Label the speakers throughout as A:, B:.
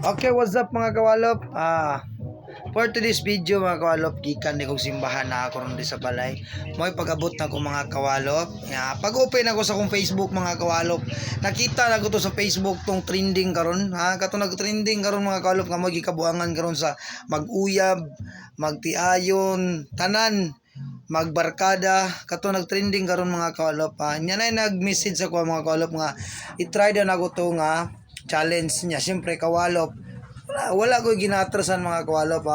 A: Okay, what's up mga kawalop? For today's video mga kawalop, gikan ni kong simbahan na ako ron di sa balay. Mo'y pag-abot na ko mga kawalop. Pag-open ako sa kong Facebook mga kawalop, nakita na ko to sa Facebook tong trending karon. Kato nag-trending karon mga kawalop nga mo gikabuangan karon sa mag-uyab, magtiayon, tanan, magbarkada. Kato nag-trending karon mga kawalop. Nya na nag-message ako mga kawalop nga i-try daw na ko to nga challenge niya. Siyempre kawalop, wala ko ginatrasan mga kawalop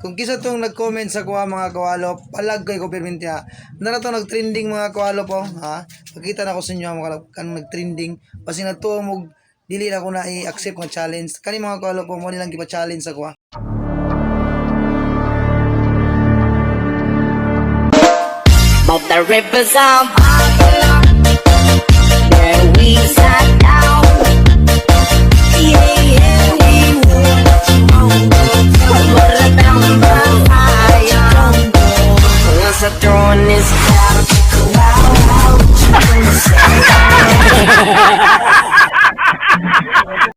A: Kung kisa tong nag-comment sa kuha mga kawalop, palag ko permit niya. Na to nag-trending mga kawalop Pakita na ko sa inyo mga kawalop kanang nag-trending. Kasi na to mo dili na ko na i-accept ng challenge. Kani mga kawalop mo nilang gipa-challenge sa kuha.
B: But the rivers of where we sat down. Yeah, we were down by fire. Once the throne is down,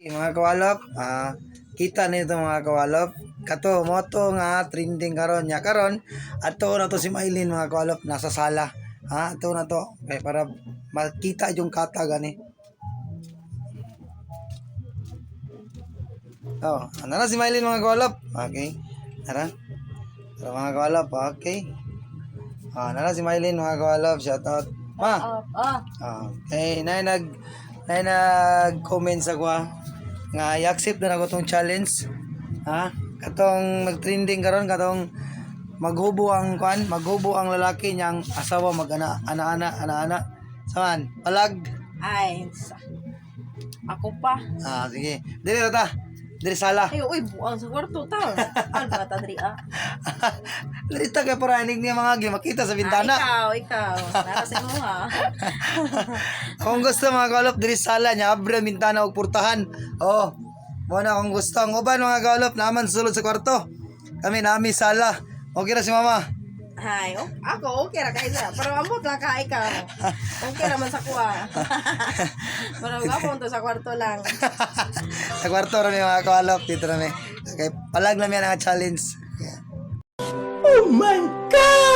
A: mga kawalop, kita nito mga kawalop. Kato mo to nga trending karon nya karon ato na to si Maylin mga kawalop nasa sala. Ato na to para makita yung kata gani. Ano na si Maylin mga kawalop? Okay. Tara. Tara mga kawalop, okay. Ano na si Maylin mga kawalop, shout out. Okay, nag-comment sa kuha nga i-accept na ako tong challenge. Katong nag-trending karon katong maghubo ang lalaki niyang asawa ana-ana. Saan? Palag.
C: Ay, ako pa.
A: Sige. Dili ta. Dili sala.
C: Ay, uy, buang sa kwarto ta. Ano ba ta diri
A: Dito kay para inig niya mga makita sa bintana.
C: Ikaw. Nara sa mo
A: Kung gusto mga kalop diri sala nya abre ang bintana og portahan. Mo na kung gusto ang uban mga kalop naman sulod sa kwarto. Kami nami sala. Okay na si mama.
C: Hay, ako okay ra kay sa. Pero amot lang ka ikaw. Okay ra man sa kuha. Pero gapon to sa kwarto lang.
A: Sa kwarto rami mga kalop dito rami. Okay, palag lang yan ang challenge.
B: oh my God!